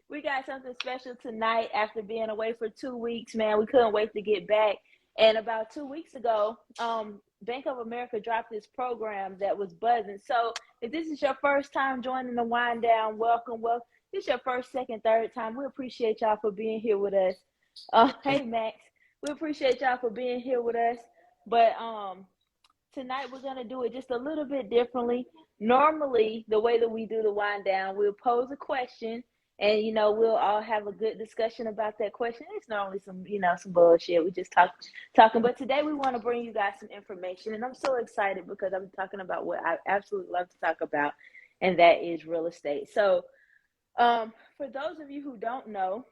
We got something special tonight after being away for 2 weeks, man. We couldn't wait to get back. And about 2 weeks ago, Bank of America dropped this program that was buzzing. So if this is your first time joining the Wind Down, welcome. Well, this is your first, second, third time. We appreciate y'all for being here with us. Hey, Max. We appreciate y'all for being here with us. But tonight we're going to do it just a little bit differently. Normally, the way that we do the Wind Down, we'll pose a question and we'll all have a good discussion about that question. It's normally some bullshit. We just talking, but today we want to bring you guys some information, and I'm so excited because I'm talking about what I absolutely love to talk about, and that is real estate. So for those of you who don't know,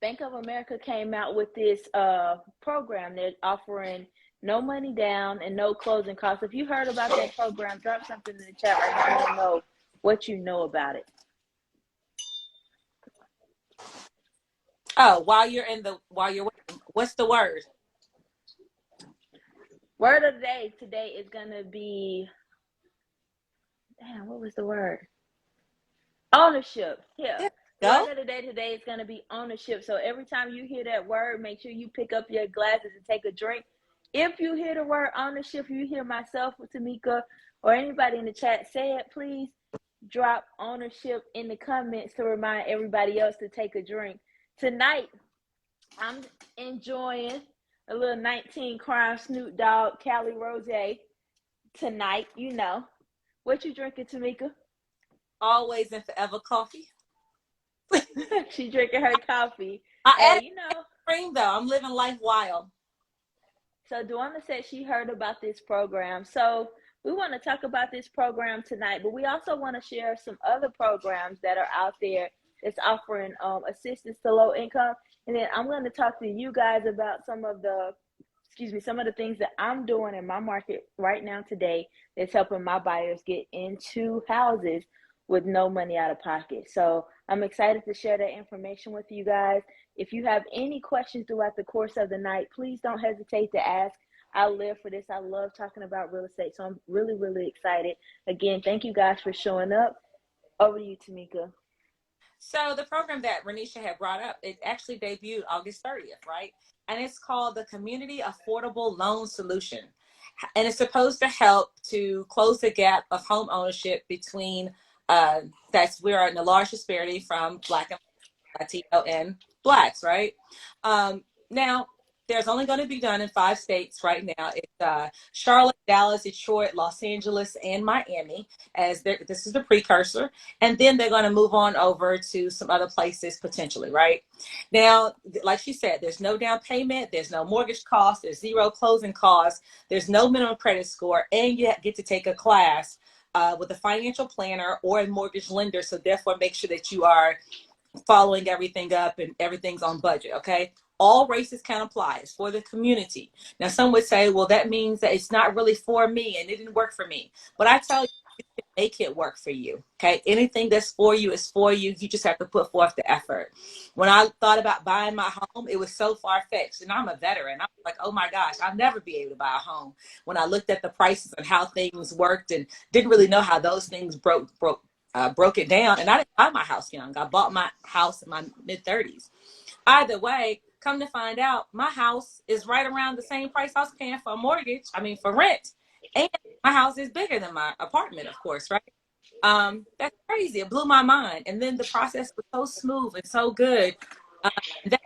Bank of America came out with this program. They're offering no money down and no closing costs. If you heard about that program, drop something in the chat right now. I want to know what you know about it. Oh, while you're what's the word? Word of the day today is gonna be, what was the word? Ownership. Yeah. Word of the day today is gonna be ownership. So every time you hear that word, make sure you pick up your glasses and take a drink. If you hear the word ownership, you hear myself or Tameka or anybody in the chat say it, please drop ownership in the comments to remind everybody else to take a drink. Tonight, I'm enjoying a little 19 Crime Snoop Dogg Cali Rose tonight. What you drinking, Tameka? Always and forever coffee. She drinking her coffee. Cream though. I'm living life wild. So Duana said she heard about this program. So we want to talk about this program tonight, but we also want to share some other programs that are out there that's offering assistance to low income. And then I'm going to talk to you guys about some of the things that I'm doing in my market right now today that's helping my buyers get into houses with no money out of pocket. So I'm excited to share that information with you guys. If you have any questions throughout the course of the night, please don't hesitate to ask. I live for this. I love talking about real estate. So I'm really, really excited. Again, thank you guys for showing up. Over to you, Tameka. So the program that Ronesha had brought up, it actually debuted August 30th, right? And it's called the Community Affordable Loan Solution. And it's supposed to help to close the gap of home ownership between, we are in a large disparity from Black and Latino and Blacks, right? Now, there's only going to be done in 5 states right now. It's Charlotte, Dallas, Detroit, Los Angeles, and Miami. This is the precursor, and then they're going to move on over to some other places potentially. Right now, like she said, there's no down payment, there's no mortgage cost, there's zero closing costs, there's no minimum credit score, and you get to take a class with a financial planner or a mortgage lender. So therefore, make sure that you are following everything up and everything's on budget. Okay. All races can apply. It's for the community. Now, some would say, well, that means that it's not really for me and it didn't work for me. But I tell you, you can make it work for you. Okay. Anything that's for you is for you. You just have to put forth the effort. When I thought about buying my home, it was so far-fetched. And I'm a veteran. I'm like, oh my gosh, I'll never be able to buy a home. When I looked at the prices and how things worked and didn't really know how those things broke it down. And I didn't buy my house young. I bought my house in my mid-30s. Either way, come to find out, my house is right around the same price I was paying for a mortgage. I mean, for rent. And my house is bigger than my apartment, of course, right? That's crazy. It blew my mind. And then the process was so smooth and so good. That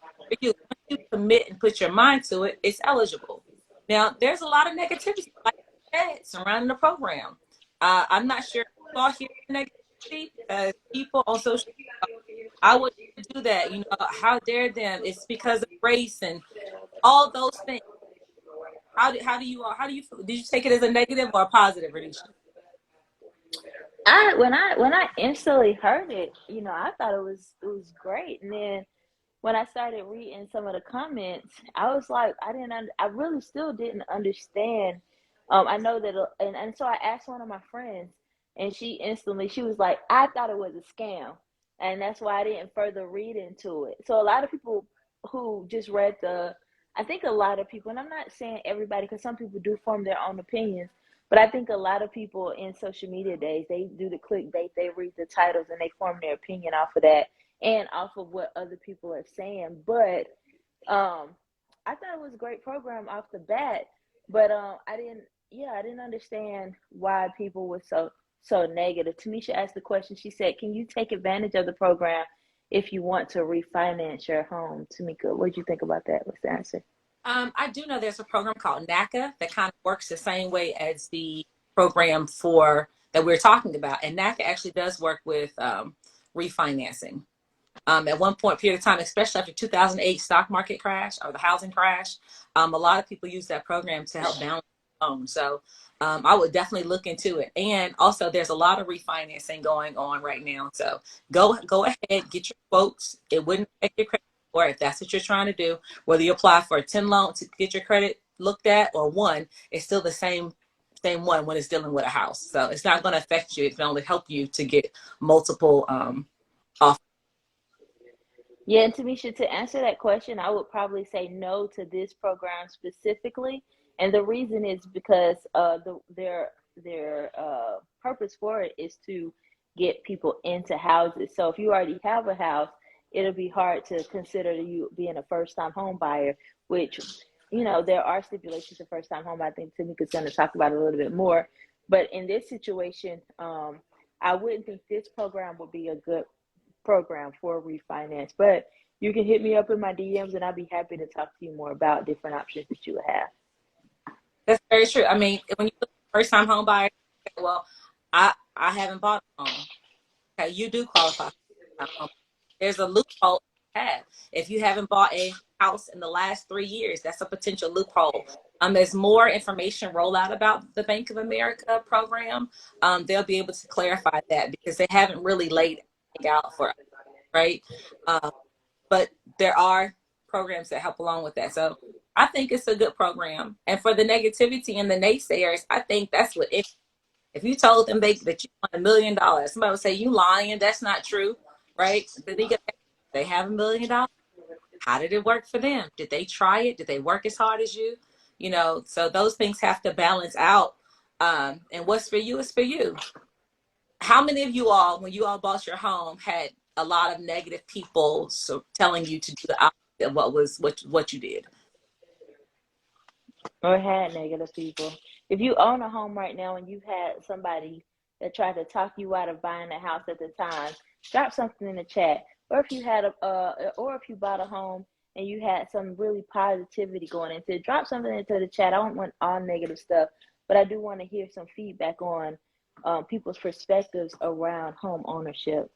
for you, when you commit and put your mind to it, it's eligible. Now, there's a lot of negativity, like that, surrounding the program. I'm not sure if you all hear negativity because people on social media, I would do that. How dare them? It's because of race and all those things. How do you did you take it as a negative or a positive, Renisha? When I instantly heard it, I thought it was great. And then when I started reading some of the comments, I was like, I really still didn't understand. I know that, and so I asked one of my friends, and she was like, I thought it was a scam, and that's why I didn't further read into it. So a lot of people who just I think a lot of people, and I'm not saying everybody, because some people do form their own opinions, But I think a lot of people in social media days, they do the clickbait, they read the titles and they form their opinion off of that and off of what other people are saying. But I thought it was a great program off the bat, but I didn't understand why people were so negative. Tamisha asked the question. She said, "Can you take advantage of the program if you want to refinance your home?" Tameka, what did you think about that? What's the answer? I do know there's a program called NACA that kind of works the same way as the program for that we're talking about, and NACA actually does work with refinancing. At one point period of time, especially after 2008 stock market crash or the housing crash, a lot of people use that program to help balance loans. So I would definitely look into it. And also, there's a lot of refinancing going on right now. So go ahead, get your quotes. It wouldn't affect your credit score if that's what you're trying to do. Whether you apply for a 10 loan to get your credit looked at or one, it's still the same one when it's dealing with a house. So it's not going to affect you. It can only help you to get multiple offers. Yeah, and Tamisha, to answer that question, I would probably say no to this program specifically, and the reason is because their purpose for it is to get people into houses. So if you already have a house, it'll be hard to consider you being a first time home buyer, which there are stipulations for first time home. I think Tamika's going to talk about it a little bit more, but in this situation, I wouldn't think this program would be a good program for refinance. But you can hit me up in my DMs and I'll be happy to talk to you more about different options that you would have. That's very true. I mean, when you look at first time home buyer, well, I haven't bought a home. Okay, you do qualify for home. There's a loophole you have. If you haven't bought a house in the last 3 years, that's a potential loophole. As more information roll out about the Bank of America program, they'll be able to clarify that because they haven't really laid anything out for us, right? But there are programs that help along with that. So I think it's a good program. And for the negativity and the naysayers, I think that's what if you told them that you want $1 million, somebody would say, "You lying, that's not true," right? Then they have $1 million. How did it work for them? Did they try it? Did they work as hard as you? So those things have to balance out. And what's for you is for you. How many of you all, when you all bought your home, had a lot of negative people telling you to do the opposite of what you did? Or had negative people. If you own a home right now and you've had somebody that tried to talk you out of buying a house at the time, drop something in the chat. Or if you had or if you bought a home and you had some really positivity going into it, drop something into the chat. I don't want all negative stuff, but I do want to hear some feedback on people's perspectives around home ownership.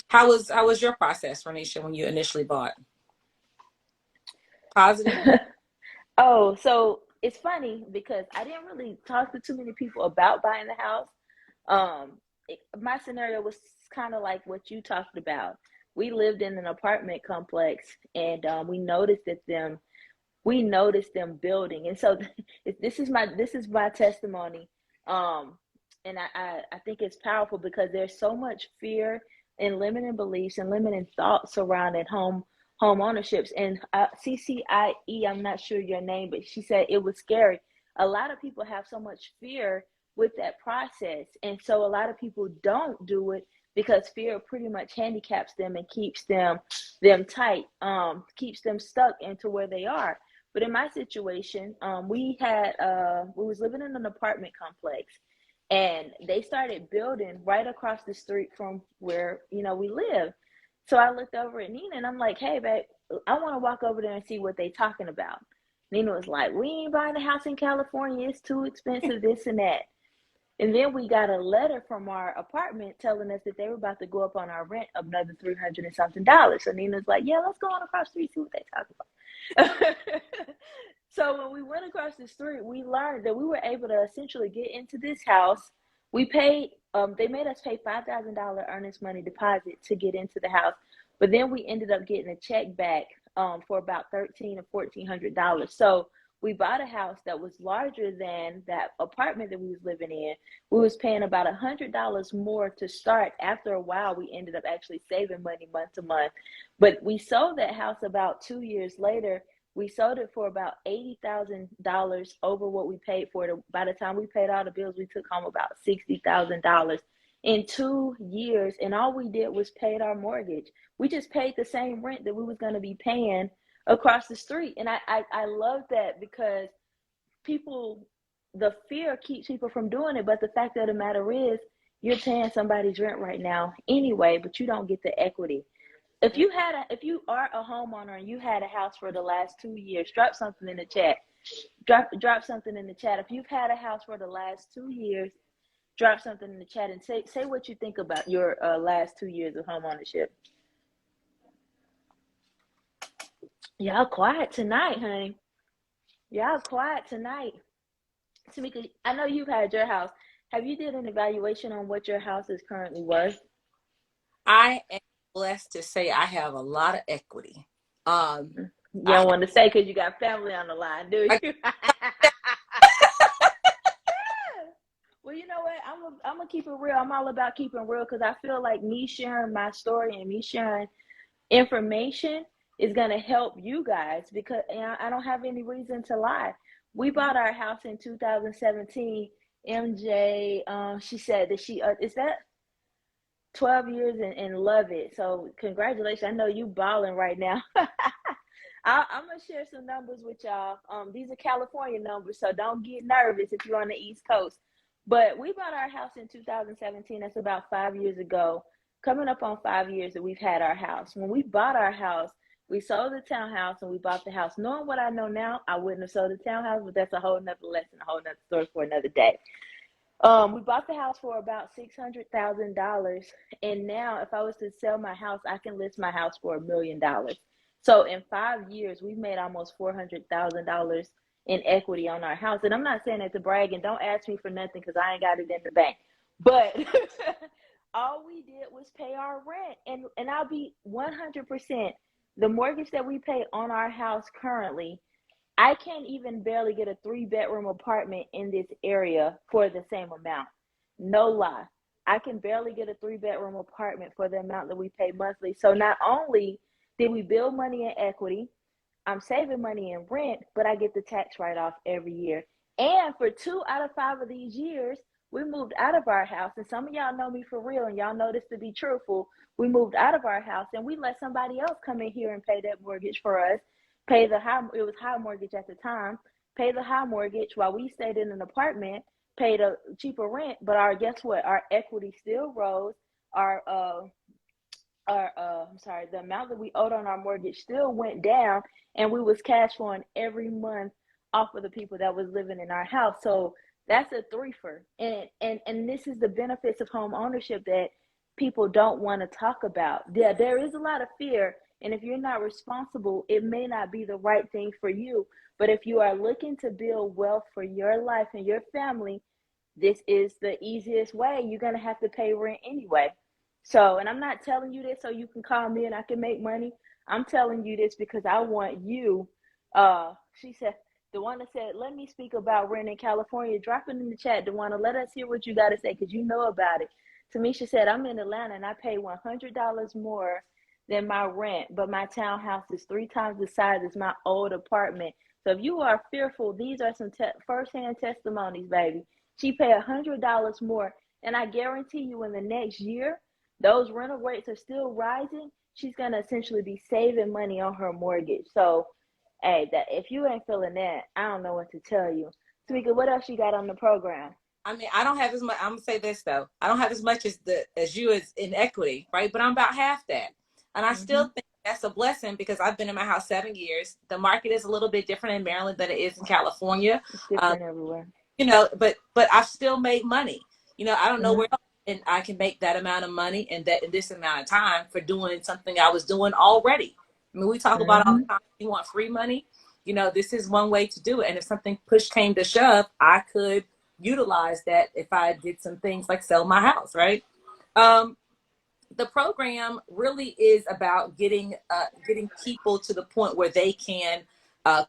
How was your process, Ronesha, when you initially bought? Positive? Oh, so it's funny because I didn't really talk to too many people about buying the house. My scenario was kind of like what you talked about. We lived in an apartment complex, and we noticed them building, and so this is my testimony. And I think it's powerful because there's so much fear and limiting beliefs and limiting thoughts surrounding home ownerships. And CCIE, I'm not sure your name, but she said it was scary. A lot of people have so much fear with that process, and so a lot of people don't do it because fear pretty much handicaps them and keeps them tight, keeps them stuck into where they are. But in my situation, we was living in an apartment complex, and they started building right across the street from where we live. So I looked over at Nina and I'm like, "Hey, babe, I want to walk over there and see what they talking about." Nina was like, "We ain't buying a house in California. It's too expensive, this and that." And then we got a letter from our apartment telling us that they were about to go up on our rent another $300 and something. So Nina's like, "Yeah, let's go on across the street, see what they talking about." So when we went across the street, we learned that we were able to essentially get into this house. We paid, they made us pay $5,000 earnest money deposit to get into the house. But then we ended up getting a check back for about $1,300 or $1,400. So we bought a house that was larger than that apartment that we was living in. We was paying about $100 more to start. After a while, we ended up actually saving money month to month. But we sold that house about 2 years later We sold it for about $80,000 over what we paid for it. By the time we paid all the bills, we took home about $60,000 in 2 years. And all we did was paid our mortgage. We just paid the same rent that we was going to be paying across the street. And I love that, because people, the fear keeps people from doing it. But the fact of the matter is, you're paying somebody's rent right now anyway, but you don't get the equity. If you are a homeowner and you had a house for the last 2 years, drop something in the chat. Drop something in the chat. If you've had a house for the last 2 years, drop something in the chat and say what you think about your last 2 years of homeownership. Y'all quiet tonight, honey. Y'all quiet tonight. Tameka, I know you've had your house. Have you did an evaluation on what your house is currently worth? I am blessed to say I have a lot of equity. You don't want to say because you got family on the line, do you? Well, you know what? I'm gonna keep it real. I'm all about keeping real, because I feel like me sharing my story and me sharing information is gonna help you guys, because I don't have any reason to lie. We bought our house in 2017. MJ, she said that she is that 12 years and love it. So congratulations. I know you balling right now. I'm gonna share some numbers with y'all. These are California numbers, so don't get nervous if you're on the East Coast. But we bought our house in 2017. That's about 5 years ago, coming up on 5 years that we've had our house. When we bought our house, we sold the townhouse and we bought the house. Knowing what I know now, I wouldn't have sold the townhouse, but that's a whole nother lesson, a whole nother story for another day. We bought the house for about $600,000, and now if I was to sell my house, I can list my house for $1 million. So in 5 years, we've made almost $400,000 in equity on our house. And I'm not saying that to brag, and don't ask me for nothing because I ain't got it in the bank. But all we did was pay our rent, and I'll be 100%. The mortgage that we pay on our house currently, I can't even barely get a 3-bedroom apartment in this area for the same amount. No lie. I can barely get a 3-bedroom apartment for the amount that we pay monthly. So not only did we build money in equity, I'm saving money in rent, but I get the tax write-off every year. And for 2 out of 5 of these years, we moved out of our house. And some of y'all know me for real, and y'all know this to be truthful. We moved out of our house, and we let somebody else come in here and pay that mortgage for us. Pay the high, it was high mortgage at the time, pay the high mortgage while we stayed in an apartment, paid a cheaper rent, but guess what? Our equity still rose. The amount that we owed on our mortgage still went down, and we was cash flowing every month off of the people that was living in our house. So that's a threefer. And this is the benefits of home ownership that people don't want to talk about. Yeah, there is a lot of fear. And if you're not responsible, it may not be the right thing for you. But if you are looking to build wealth for your life and your family, this is the easiest way. You're going to have to pay rent anyway. So, and I'm not telling you this so you can call me and I can make money. I'm telling you this because I want you. She said, DeWanda said, let me speak about rent in California. Drop it in the chat, DeWanda. Let us hear what you got to say, because you know about it. Tamisha said, I'm in Atlanta and I pay $100 more than my rent, but my townhouse is 3 times the size as my old apartment. So if you are fearful, these are some firsthand testimonies, baby. She paid $100 more, and I guarantee you in the next year, those rental rates are still rising. She's going to essentially be saving money on her mortgage. So, hey, that if you ain't feeling that, I don't know what to tell you. Tameka, what else you got on the program? I mean, I don't have as much. I'm gonna say this though. I don't have as much as you as in equity, right? But I'm about half that. And I still think that's a blessing, because I've been in my house 7 years. The market is a little bit different in Maryland than it is in California. It's different everywhere. You know, but I've still made money. You know, I don't know where else and I can make that amount of money in this amount of time for doing something I was doing already. I mean, we talk about all the time, you want free money. You know, this is one way to do it. And if something push came to shove, I could utilize that if I did some things like sell my house, right? The program really is about getting people to the point where they can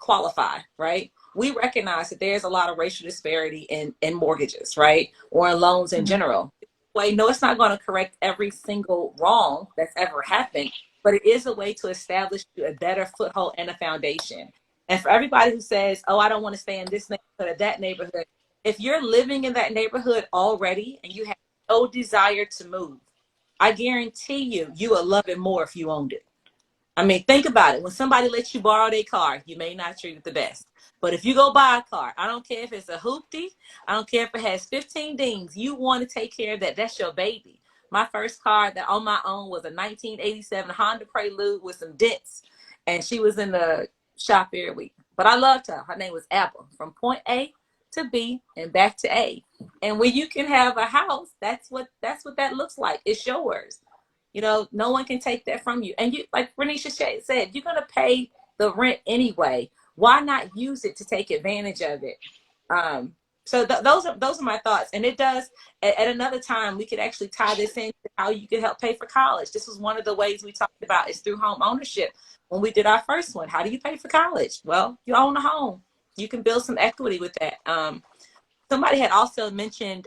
qualify, right? We recognize that there's a lot of racial disparity in mortgages, right? Or in loans in general. Well, no, it's not going to correct every single wrong that's ever happened, but it is a way to establish a better foothold and a foundation. And for everybody who says, oh, I don't want to stay in this neighborhood or that neighborhood, if you're living in that neighborhood already and you have no desire to move, I guarantee you will love it more if you owned it. I mean, think about it. When somebody lets you borrow their car, you may not treat it the best. But if you go buy a car, I don't care if it's a hoopty, I don't care if it has 15 dings, you want to take care of that. That's your baby. My first car that on my own was a 1987 Honda Prelude with some dents. And she was in the shop every week. But I loved her. Her name was Apple. From point A to B and back to A. And when you can have a house, that's what that looks like. It's yours. You know, no one can take that from you. And you, like Ronesha said, you're going to pay the rent anyway. Why not use it to take advantage of it? So those are my thoughts. And it does, at another time, we could actually tie this into how you could help pay for college. This was one of the ways we talked about is through home ownership. When we did our first one, how do you pay for college? Well, you own a home. You can build some equity with that. Somebody had also mentioned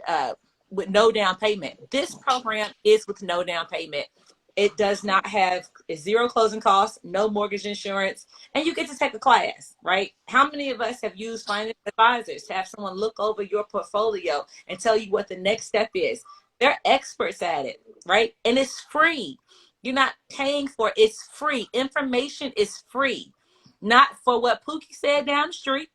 with no down payment. This program is with no down payment. It does not have zero closing costs, no mortgage insurance, and you get to take a class, right? How many of us have used financial advisors to have someone look over your portfolio and tell you what the next step is? They're experts at it, right? And it's free. You're not paying for it. It's free. Information is free. Not for what Pookie said down the street.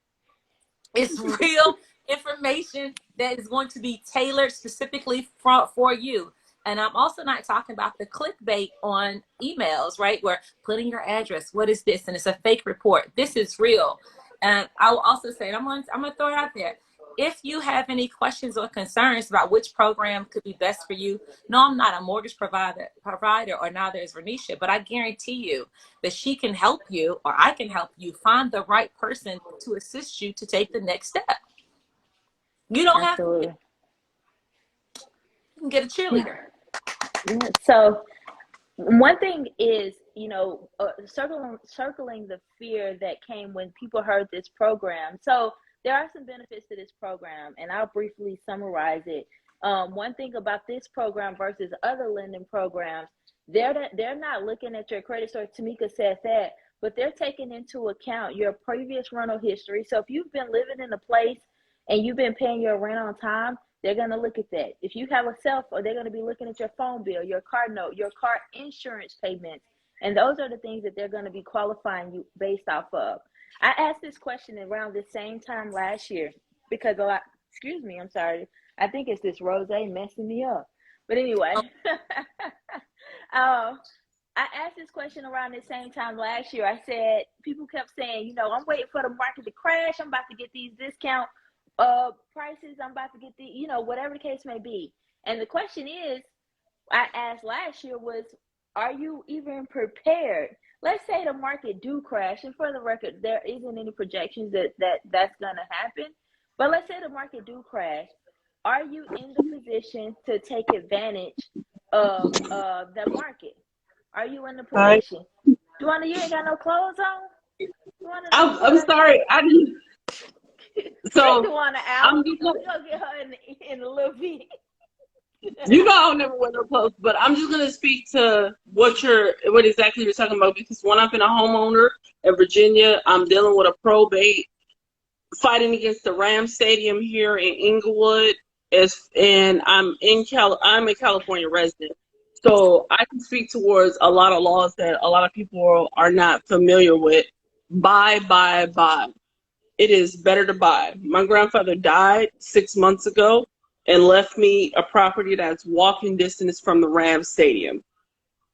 It's real information that is going to be tailored specifically for you. And I'm also not talking about the clickbait on emails, right? Where putting your address, what is this? And it's a fake report. This is real. And I will also say, and I'm gonna throw it out there. If you have any questions or concerns about which program could be best for you, no, I'm not a mortgage provider, or neither is Ronesha, but I guarantee you that she can help you, or I can help you find the right person to assist you to take the next step. You don't Absolutely. have to. You can get a cheerleader. Yeah. So one thing is, you know, circling the fear that came when people heard this program. So there are some benefits to this program, and I'll briefly summarize it. One thing about this program versus other lending programs, they're not looking at your credit score. Tameka said that, but they're taking into account your previous rental history. So if you've been living in a place and you've been paying your rent on time, they're going to look at that. If you have a cell phone, they're going to be looking at your phone bill, your car note, your car insurance payments. And those are the things that they're going to be qualifying you based off of. I asked this question around the same time last year because I'm sorry. I think it's this rose messing me up. But anyway, I asked this question around the same time last year. I said, people kept saying, you know, I'm waiting for the market to crash. I'm about to get these discount prices. I'm about to get the, you know, whatever the case may be. And the question is, I asked last year was, are you even prepared? Let's say the market do crash, and for the record, there isn't any projections that's going to happen. But let's say the market do crash. Are you in the position to take advantage of the market? Are you in the position? Duana, you ain't got no clothes on? I'm sorry. I didn't. So Duana out. I'm just gonna get her in a little bit. You know I'll never wear no clothes, but I'm just gonna speak to what exactly you're talking about, because when I've been a homeowner in Virginia, I'm dealing with a probate, fighting against the Ram Stadium here in Inglewood, and I'm a California resident, so I can speak towards a lot of laws that a lot of people are not familiar with. Buy. It is better to buy. My grandfather died 6 months ago and left me a property that's walking distance from the Rams Stadium.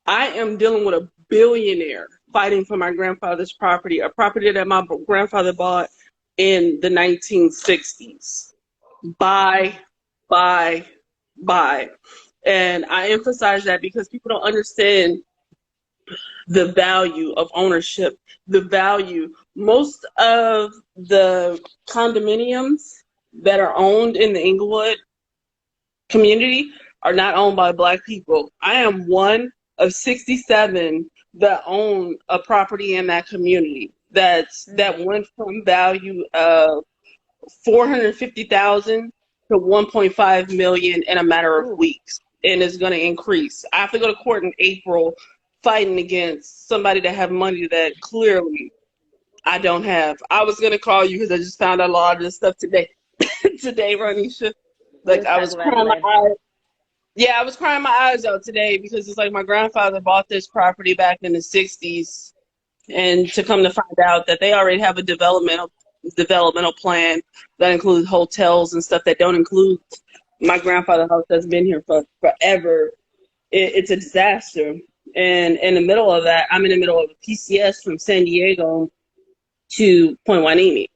I am dealing with a billionaire fighting for my grandfather's property, a property that my grandfather bought in the 1960s. Buy. And I emphasize that because people don't understand the value of ownership, the value. Most of the condominiums that are owned in the Inglewood community are not owned by Black people. I am one of 67 that own a property in that community that went from value of $450,000 to $1.5 million in a matter of weeks, and it's going to increase. I have to go to court in April fighting against somebody that have money that clearly I don't have. I was gonna call you because I just found out a lot of this stuff today. Today, Ronesha. Like We'll I talk was about it crying my later. eyes. Yeah, I was crying my eyes out today because it's like my grandfather bought this property back in the '60s, and to come to find out that they already have a developmental plan that includes hotels and stuff that don't include my grandfather's house that's been here for forever. It's a disaster. And in the middle of that, I'm in the middle of a PCS from San Diego to Point Hueneme.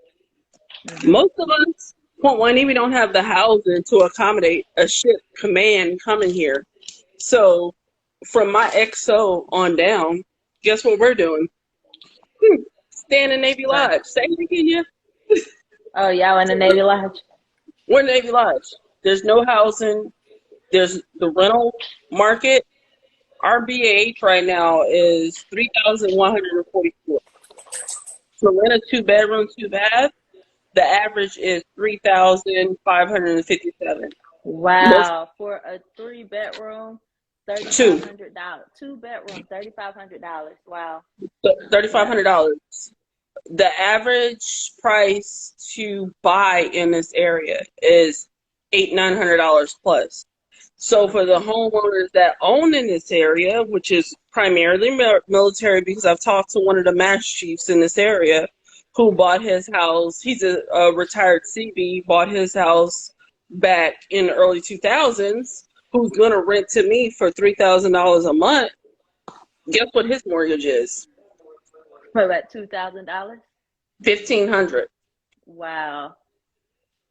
Most of us, Point Hueneme, don't have the housing to accommodate a ship command coming here. So from my XO on down, guess what we're doing? Staying in Navy Right. Lodge. Say it again, yeah. Oh, y'all in the Navy Lodge? We're in Navy Lodge. There's no housing. There's the rental market. Our BAH right now is 3,144. To rent a 2-bedroom, 2-bath, the average is 3,557. Most Wow. For a 3-bedroom, two, $3,500. 2-bedroom, $3,500. Wow. Yeah. $3,500. The average price to buy in this area is $900 plus. So for the homeowners that own in this area, which is primarily military, because I've talked to one of the mass chiefs in this area who bought his house. He's a retired CB, bought his house back in the early 2000s, who's going to rent to me for $3,000 a month. Guess what his mortgage is? For about $2,000? $1,500. Wow.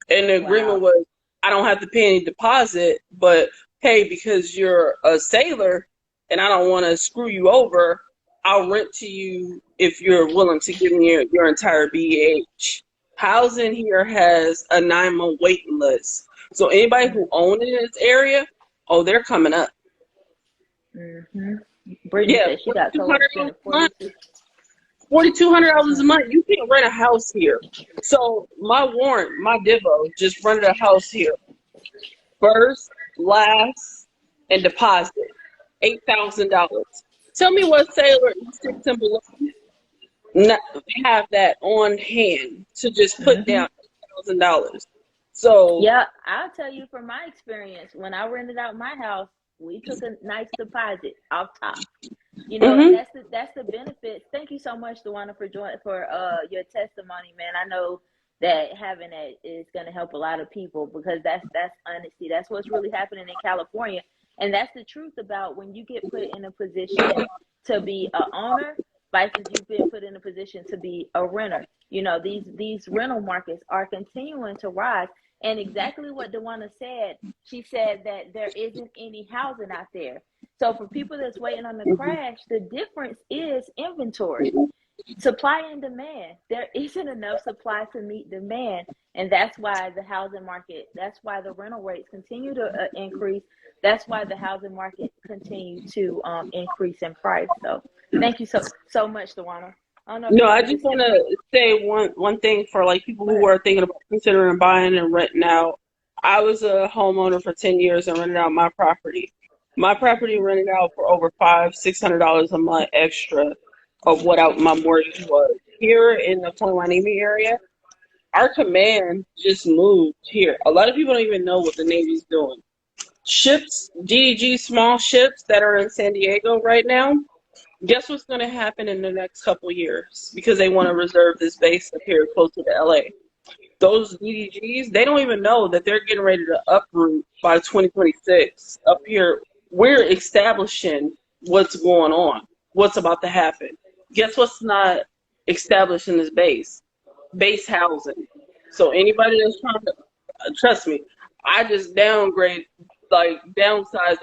And the agreement Wow. was, I don't have to pay any deposit, but hey, because you're a sailor and I don't want to screw you over, I'll rent to you if you're willing to give me your entire BH. Housing here has a 9-month waiting list. So anybody who owns in this area, oh, they're coming up. Brittany Yeah, said she got co-working at 46. $4,200 a month. You can't rent a house here. So my warrant, my Divo, just rented a house here. First, last, and deposit, $8,000. Tell me what sailor in 6 and below not have that on hand to just put down $8,000. So Yeah, I'll tell you from my experience, when I rented out my house, we took a nice deposit off top. You know, and that's the benefits. Thank you so much, Dewana, for your testimony, man. I know that having that is going to help a lot of people because that's honesty. That's what's really happening in California, and that's the truth about when you get put in a position to be a owner versus you've been put in a position to be a renter. You know, these rental markets are continuing to rise. And exactly what Dewana said, she said that there isn't any housing out there. So for people that's waiting on the crash, the difference is inventory, supply and demand. There isn't enough supply to meet demand. And that's why the housing market, that's why the rental rates continue to increase. That's why the housing market continue to increase in price. So thank you so much, Dewana. I don't know if no, you I wanted to just speak. want to say one thing for like people who are thinking about considering buying and renting out. I was a homeowner for 10 years and rented out my property. My property rented out for over $500-600 a month extra of what my mortgage was. Here in the Point Hueneme area, our command just moved here. A lot of people don't even know what the Navy's doing. Ships, DDG small ships that are in San Diego right now, guess what's going to happen in the next couple years? Because they want to reserve this base up here close to the LA. Those DDGs, they don't even know that they're getting ready to uproot by 2026. Up here, we're establishing what's going on, what's about to happen. Guess what's not established in this base? Base housing. So anybody that's trying to, trust me, I just downsized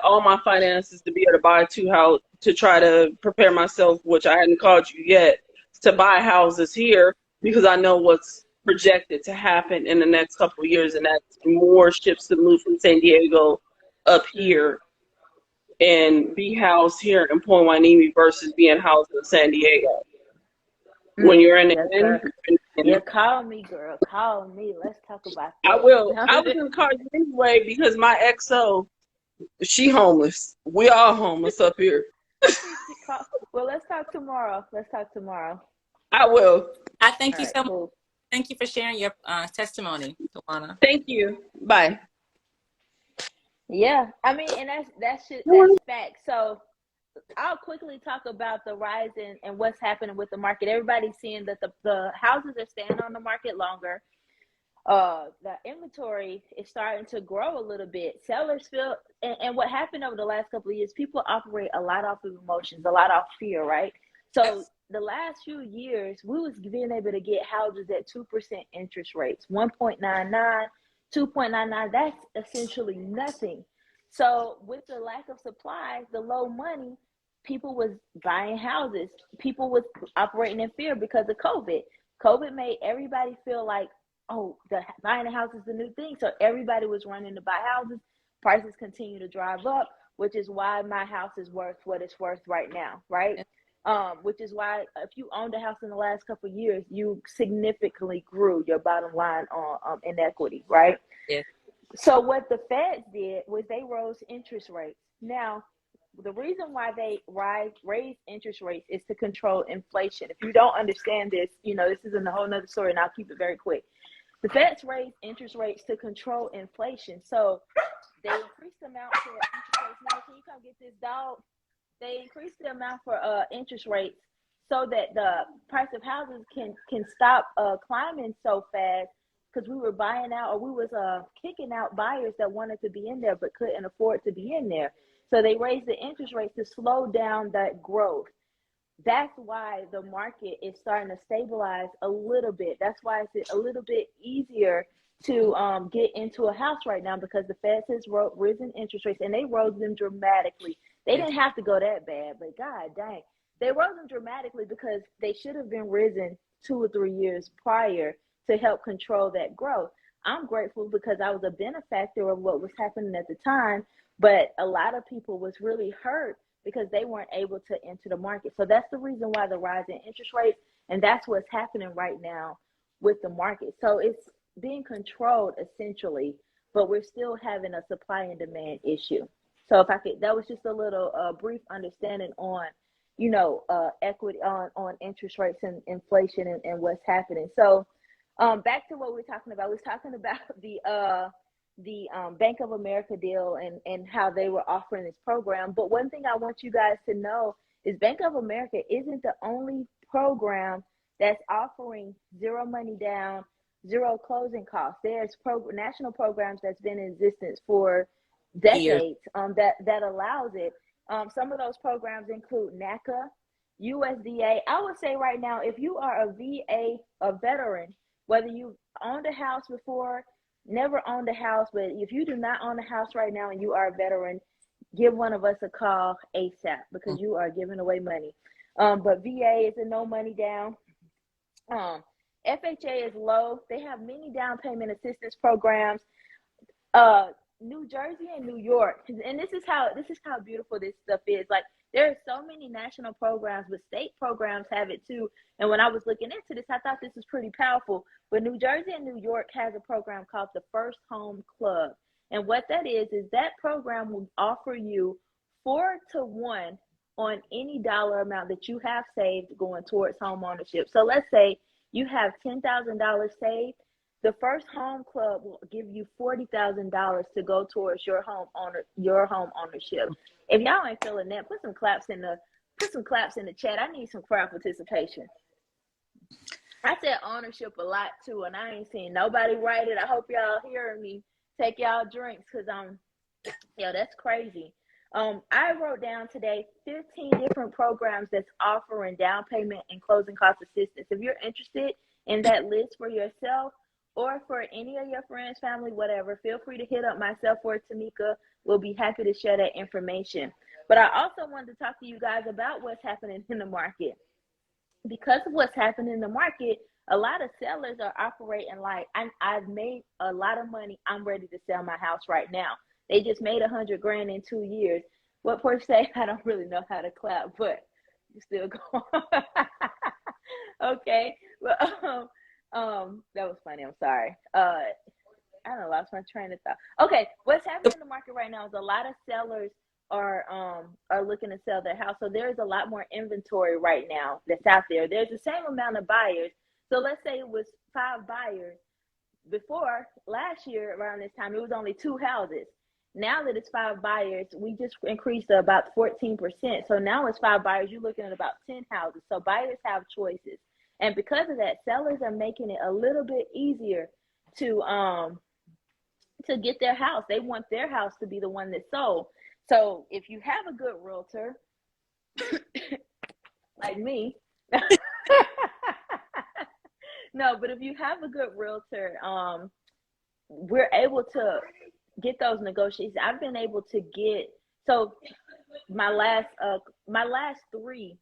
all my finances to be able to buy 2 houses, to try to prepare myself, which I hadn't called you yet, to buy houses here because I know what's projected to happen in the next couple of years, and that's more ships to move from San Diego up here and be housed here in Point Hueneme versus being housed in San Diego. When you're in the end, Yeah, call me, girl. Call me. Let's talk about that. I will. I was gonna call you anyway because my XO, she homeless. We all homeless up here. Well, let's talk tomorrow. I will. I thank All you right, so much. cool. Thank you for sharing your testimony, Tawana. Thank you. Bye. Yeah, I mean, and that's fact. So I'll quickly talk about the rise and what's happening with the market. Everybody's seeing that the houses are staying on the market longer. The inventory is starting to grow a little bit. Sellers feel, and what happened over the last couple of years, people operate a lot off of emotions, a lot off fear, right? So the last few years, we was being able to get houses at 2% interest rates, 1.99, 2.99. That's essentially nothing. So with the lack of supply, the low money, people was buying houses. People was operating in fear because of COVID. COVID made everybody feel like, oh, buying a house is the new thing. So everybody was running to buy houses. Prices continue to drive up, which is why my house is worth what it's worth right now, right? Which is why if you owned a house in the last couple of years, you significantly grew your bottom line on inequity, right? Yeah. So what the Feds did was they rose interest rates. Now, the reason why they raise interest rates is to control inflation. If you don't understand this, this is a whole nother story, and I'll keep it very quick. The Feds raised interest rates to control inflation. So they increased the amount for interest rates. Now, can you come get this dog? They increased the amount for interest rates so that the price of houses can stop climbing so fast, because we were buying out, or we was kicking out buyers that wanted to be in there but couldn't afford to be in there. So they raised the interest rates to slow down that growth. That's why the market is starting to stabilize a little bit. That's why it's a little bit easier to get into a house right now, because the Fed has risen interest rates, and they rose them dramatically. They didn't have to go that bad, but God dang, they rose them dramatically because they should have been risen 2 or 3 years prior to help control that growth. I'm grateful because I was a benefactor of what was happening at the time, but a lot of people was really hurt because they weren't able to enter the market. So that's the reason why the rise in interest rates, and that's what's happening right now with the market. So it's being controlled essentially, but we're still having a supply and demand issue. So if I could, that was just a little brief understanding on, equity on interest rates and inflation and what's happening. So back to what we're talking about. We're talking about the Bank of America deal and how they were offering this program. But one thing I want you guys to know is Bank of America isn't the only program that's offering zero money down, zero closing costs. There's national programs that's been in existence for decades that allows it. Some of those programs include NACA, USDA. I would say right now, if you are a VA, a veteran, whether you owned a house before, never owned a house, but if you do not own a house right now and you are a veteran, give one of us a call ASAP, because you are giving away money. But VA is a no money down. FHA is low. They have many down payment assistance programs. New Jersey and New York, and this is how beautiful this stuff is. Like, there are so many national programs, but state programs have it too. And when I was looking into this, I thought this was pretty powerful. But New Jersey and New York has a program called the First Home Club. And what that is that program will offer you 4-to-1 on any dollar amount that you have saved going towards home ownership. So let's say you have $10,000 saved. The First Home Club will give you $40,000 to go towards your home ownership. If y'all ain't feeling that, put some claps in the chat. I need some crowd participation. I said ownership a lot too, and I ain't seen nobody write it. I hope y'all hearing me. Take y'all drinks, because that's crazy. I wrote down today 15 different programs that's offering down payment and closing cost assistance. If you're interested in that list for yourself, or for any of your friends, family, whatever, feel free to hit up myself or Tameka. We'll be happy to share that information. But I also wanted to talk to you guys about what's happening in the market. Because of what's happening in the market, a lot of sellers are operating like, I've made a lot of money. I'm ready to sell my house right now. They just made $100,000 in 2 years. What per se? I don't really know how to clap, but you still going. Okay. Well, that was funny. I'm sorry. I lost my train of thought. Okay, what's happening in the market right now is a lot of sellers are looking to sell their house. So there's a lot more inventory right now that's out there. There's the same amount of buyers. So let's say it was 5 buyers. Before last year around this time, it was only 2 houses. Now that it's 5 buyers, we just increased to about 14%. So now it's 5 buyers, you're looking at about 10 houses. So buyers have choices. And because of that, sellers are making it a little bit easier to get their house. They want their house to be the one that's sold. So if you have a good realtor, like me, no, but if you have a good realtor, we're able to get those negotiations. I've been able to get, so my last 3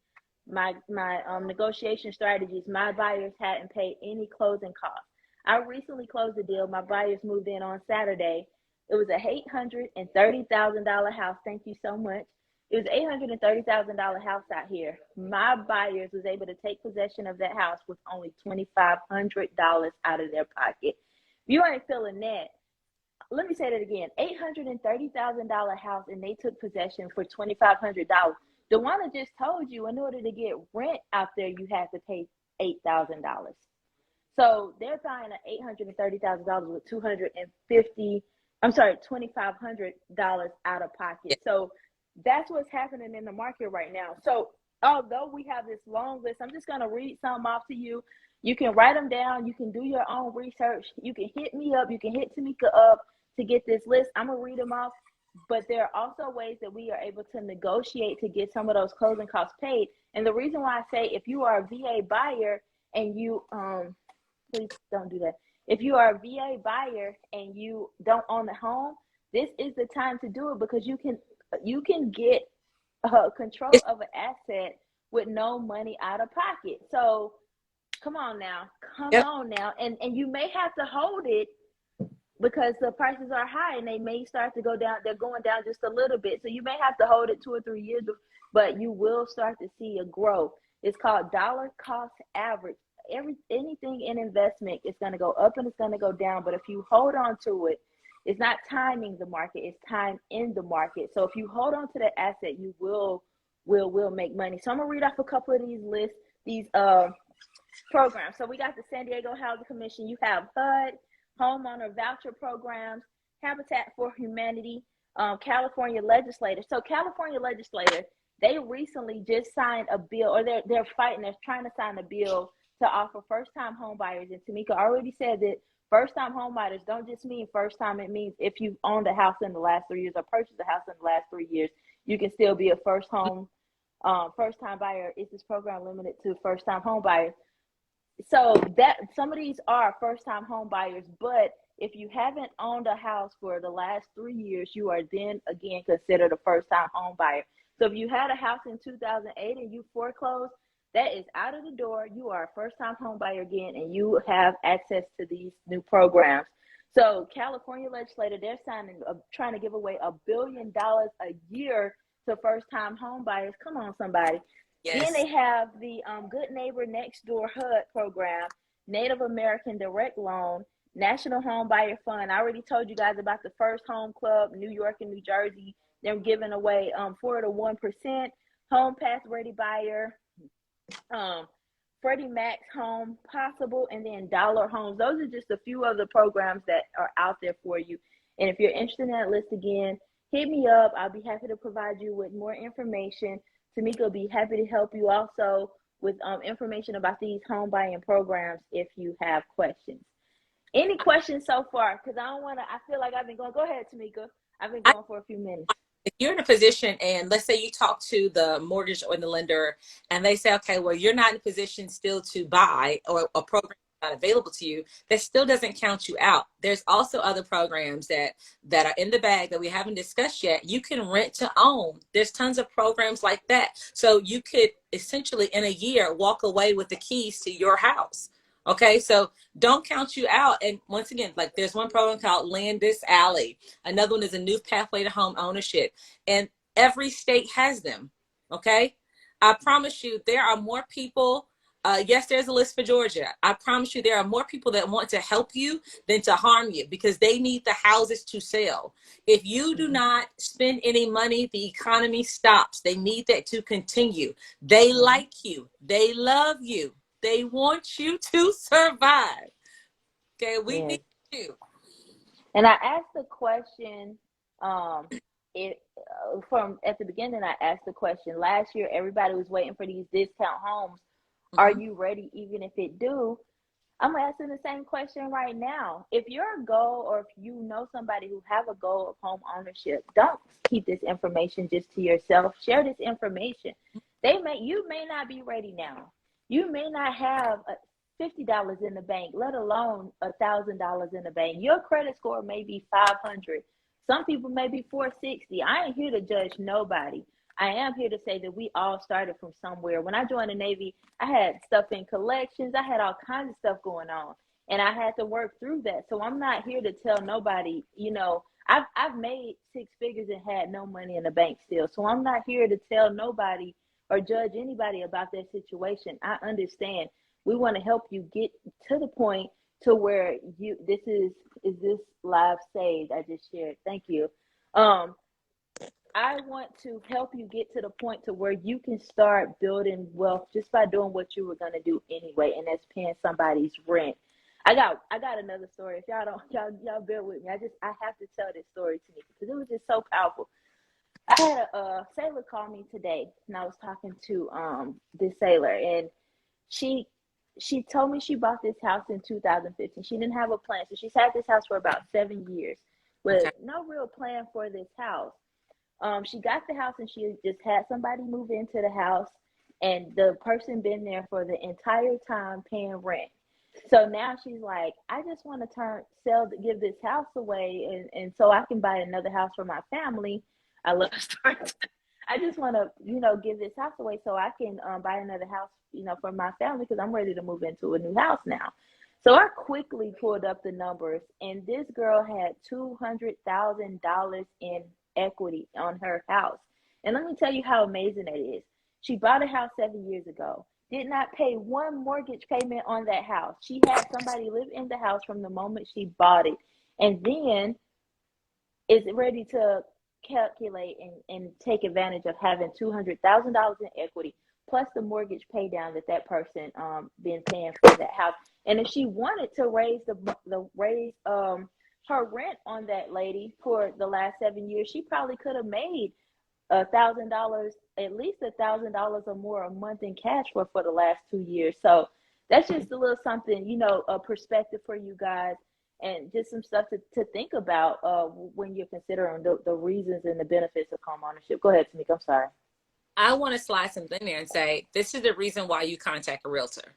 negotiation strategies, my buyers hadn't paid any closing costs. I recently closed a deal. My buyers moved in on Saturday. It was a $830,000 house. Thank you so much. It was $830,000 house out here. My buyers was able to take possession of that house with only $2,500 out of their pocket. If you ain't feeling that, let me say that again. $830,000 house, and they took possession for $2,500. The one I just told you, in order to get rent out there, you had to pay $8,000. So they're buying an $830,000 with $2,500 out of pocket. So that's what's happening in the market right now. So although we have this long list, I'm just going to read some off to you. You can write them down. You can do your own research. You can hit me up. You can hit Tameka up to get this list. I'm going to read them off. But there are also ways that we are able to negotiate to get some of those closing costs paid. And the reason why I say if you are a VA buyer and you, please don't do that. If you are a VA buyer and you don't own the home, this is the time to do it, because you can get control of an asset with no money out of pocket. So come on now, and you may have to hold it because the prices are high and they may start to go down. They're going down just a little bit, so you may have to hold it 2 or 3 years, but you will start to see a growth. It's called dollar cost average. Anything in investment is going to go up and it's going to go down, but if you hold on to it, it's not timing the market, it's time in the market. So if you hold on to that asset, you will make money. So I'm gonna read off a couple of these lists, these programs. So we got the San Diego Housing Commission. You have HUD, homeowner voucher programs, Habitat for Humanity, California legislators. So California legislators, they recently just signed a bill, or they're trying to sign a bill to offer first-time home buyers. And Tameka already said that first-time home buyers don't just mean first time. It means if you've owned a house in the last 3 years or purchased a house in the last 3 years, you can still be a first-time buyer. Is this program limited to first-time home buyers? So that some of these are first-time home buyers, but if you haven't owned a house for the last 3 years, you are then again considered a first-time home buyer. So if you had a house in 2008 and you foreclosed, that is out of the door. You are a first-time home buyer again, and you have access to these new programs. So California legislator, they're trying to give away $1 billion a year to first-time home buyers. Come on, somebody. Yes. Then they have the Good Neighbor Next Door HUD program, Native American Direct Loan, National Home Buyer Fund. I already told you guys about the First Home Club, New York and New Jersey. They're giving away 4 to 1%. Home Pass Ready Buyer, Freddie Mac's Home Possible, and then Dollar Homes. Those are just a few of the programs that are out there for you. And if you're interested in that list, again, hit me up. I'll be happy to provide you with more information. Tameka will be happy to help you also with information about these home buying programs if you have questions. Any questions so far? Because I feel like I've been going. Go ahead, Tameka. I've been going for a few minutes. If you're in a position, and let's say you talk to the mortgage or the lender and they say, okay, well, you're not in a position still to buy, or a program is not available to you, that still doesn't count you out. There's also other programs that are in the bag that we haven't discussed yet. You can rent to own. There's tons of programs like that. So you could essentially in a year walk away with the keys to your house. Okay, so don't count you out. And once again, like there's one program called Land This Alley. Another one is a new pathway to home ownership. And every state has them. Okay, I promise you there are more people Yes, there's a list for Georgia. I promise you, there are more people that want to help you than to harm you because they need the houses to sell. If you do not spend any money, the economy stops. They need that to continue. They like you. They love you. They want you to survive. Okay, we need you. And I asked the question, it from at the beginning. I asked the question last year. Everybody was waiting for these discount homes. Are you ready? Even if it do, I'm asking the same question right now. If your goal, or if you know somebody who have a goal of home ownership, don't keep this information just to yourself. Share this information. You may not be ready now. You may not have $50 in the bank, let alone $1,000 in the bank. Your credit score may be 500. Some people may be 460. I ain't here to judge nobody. I am here to say that we all started from somewhere. When I joined the Navy, I had stuff in collections. I had all kinds of stuff going on, and I had to work through that. So I'm not here to tell nobody, I've made six figures and had no money in the bank still. So I'm not here to tell nobody or judge anybody about their situation. I understand. We want to help you get to the point to where is this live saved? I just shared. Thank you. I want to help you get to the point to where you can start building wealth just by doing what you were going to do anyway, and that's paying somebody's rent. I got another story. If y'all bear with me. I have to tell this story to me because it was just so powerful. I had a sailor call me today, and I was talking to this sailor, and she told me she bought this house in 2015. She didn't have a plan, so she's had this house for about 7 years with no real plan for this house. She got the house and she just had somebody move into the house, and the person been there for the entire time paying rent. So now she's like, I just want to give this house away, and so I can buy another house for my family. I love stories. I just want to, give this house away so I can buy another house, for my family because I'm ready to move into a new house now. So I quickly pulled up the numbers, and this girl had $200,000 in equity on her house. And let me tell you how amazing that is. She bought a house 7 years ago, did not pay one mortgage payment on that house. She had somebody live in the house from the moment she bought it, and then is ready to calculate and take advantage of having $200,000 in equity plus the mortgage pay down that person been paying for that house. And if she wanted to raise her rent on that lady for the last 7 years, she probably could have made $1,000, at least $1,000 or more a month in cash for the last 2 years. So that's just a little something, a perspective for you guys, and just some stuff to think about when you're considering the reasons and the benefits of home ownership. Go ahead, Tameka. I'm sorry. I want to slide something in there and say, this is the reason why you contact a realtor.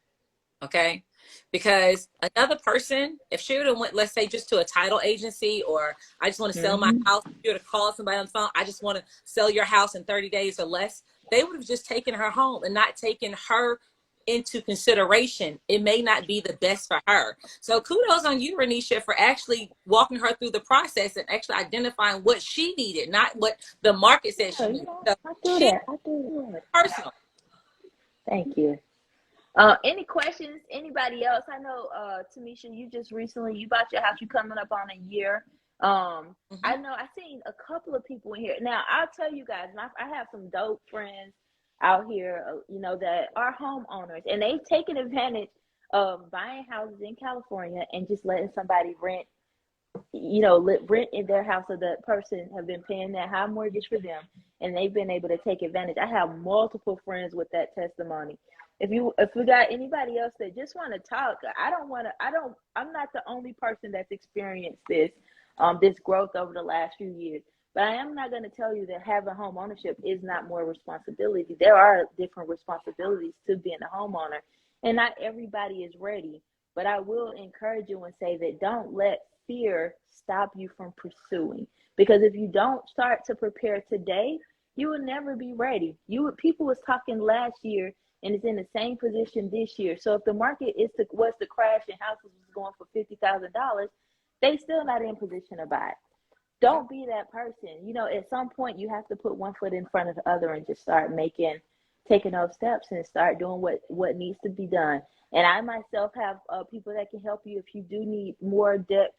Okay? Because another person, if she would have went, let's say, just to a title agency, or I just want to sell my house, if you would have called somebody on the phone, I just want to sell your house in 30 days or less, they would have just taken her home and not taken her into consideration. It may not be the best for her. So kudos on you, Ronesha, for actually walking her through the process and actually identifying what she needed, not what the market said she needed. So I do that. Personal. Thank you. Any questions? Anybody else? I know, Tamisha, you just recently, you bought your house. You coming up on a year. I know I've seen a couple of people in here. Now, I'll tell you guys, I have some dope friends out here, that are homeowners, and they've taken advantage of buying houses in California and just letting somebody rent in their house, so the person have been paying that high mortgage for them, and they've been able to take advantage. I have multiple friends with that testimony. If we got anybody else that just want to talk, I'm not the only person that's experienced this growth over the last few years. But I am not going to tell you that having home ownership is not more responsibility. There are different responsibilities to being a homeowner, and not everybody is ready. But I will encourage you and say that don't let fear stop you from pursuing. Because if you don't start to prepare today, you will never be ready. People was talking last year and it's in the same position this year. So if the market was to crash and houses was going for $50,000, they still not in position to buy it. Don't be that person. At some point you have to put one foot in front of the other and just start making taking those steps and start doing what needs to be done. And I myself have people that can help you if you do need more depth,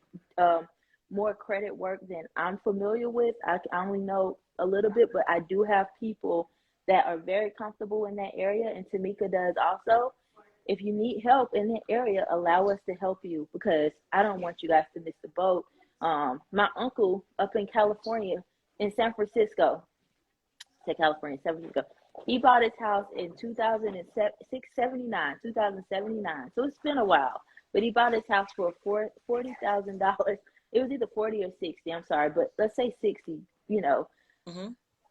more credit work than I'm familiar with. I only know a little bit, but I do have people that are very comfortable in that area, and Tameka does also. If you need help in that area, allow us to help you, because I don't want you guys to miss the boat. My uncle up in California, in San Francisco, San Francisco, he bought his house in 2079. So it's been a while, but he bought his house for $40,000. It was either 40 or 60. I'm sorry, but let's say 60. You know,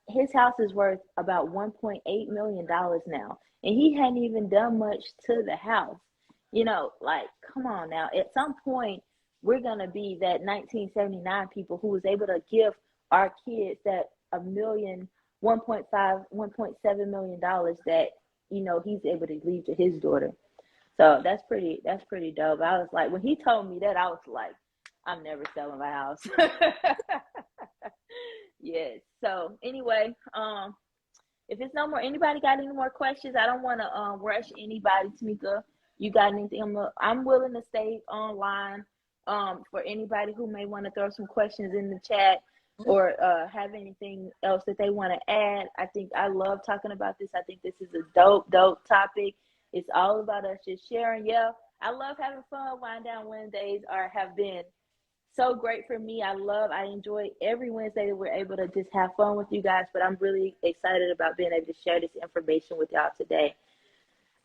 his house is worth about $1.8 million now, and he hadn't even done much to the house. You know, like, come on now. At some point, we're gonna be that 1979 people who was able to give our kids that $1.5, $1.7 million that, you know, he's able to leave to his daughter. So that's pretty dope. I was like, when he told me that, I was like, I'm never selling my house. Yes. So anyway, if it's no more, anybody got any more questions? I don't want to rush anybody. Tameka, you got anything? I'm willing to stay online for anybody who may want to throw some questions in the chat or have anything else that they want to add. I love talking about this. I think this is a dope topic. It's all about us just sharing. Yeah, I love having fun. WineDown Wednesdays have been so great for me. I enjoy every Wednesday that we're able to just have fun with you guys, but I'm really excited about being able to share this information with y'all today.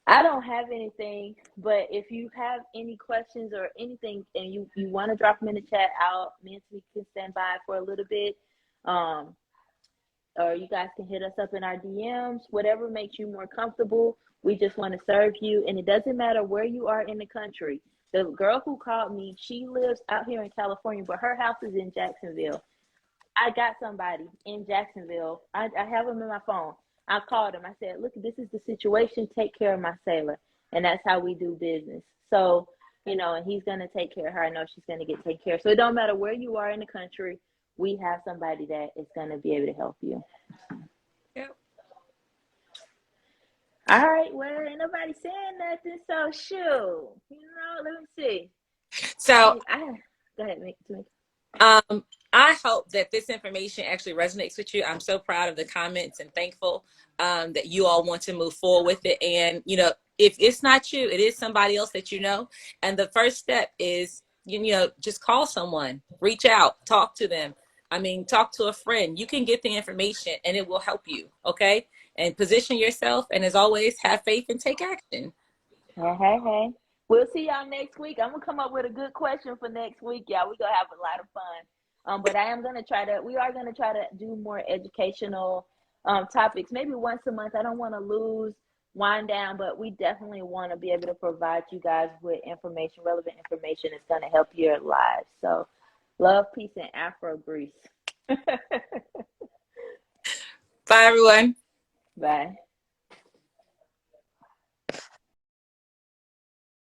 I don't have anything, but if you have any questions or anything and you want to drop them in the chat, me and Tameka can stand by for a little bit. Or you guys can hit us up in our DMs, whatever makes you more comfortable. We just want to serve you, and it doesn't matter where you are in the country. The girl who called me, she lives out here in California, but her house is in Jacksonville. I got somebody in Jacksonville. I have them in my phone. I called him. I said, look, this is the situation. Take care of my sailor. And that's how we do business. So, you know, and he's going to take care of her. I know she's going to get taken care of. So it don't matter where you are in the country. We have somebody that is going to be able to help you. Yep. All right. Well, ain't nobody saying nothing. So, shoot. You know, let me see. So, go ahead, Tameka. I hope that this information actually resonates with you. I'm so proud of the comments and thankful that you all want to move forward with it. And, you know, if it's not you, it is somebody else that you know. And the first step is, you know, just call someone, reach out, talk to them. I mean, talk to a friend. You can get the information and it will help you. Okay. And position yourself. And as always, have faith and take action. Hey. We'll see y'all next week. I'm going to come up with a good question for next week, y'all. We're going to have a lot of fun. But we are going to try to do more educational topics, maybe once a month. I don't want to lose WineDown, but we definitely want to be able to provide you guys with information, relevant information that's going to help your lives. So love, peace, and Afro Grease. Bye, everyone. Bye.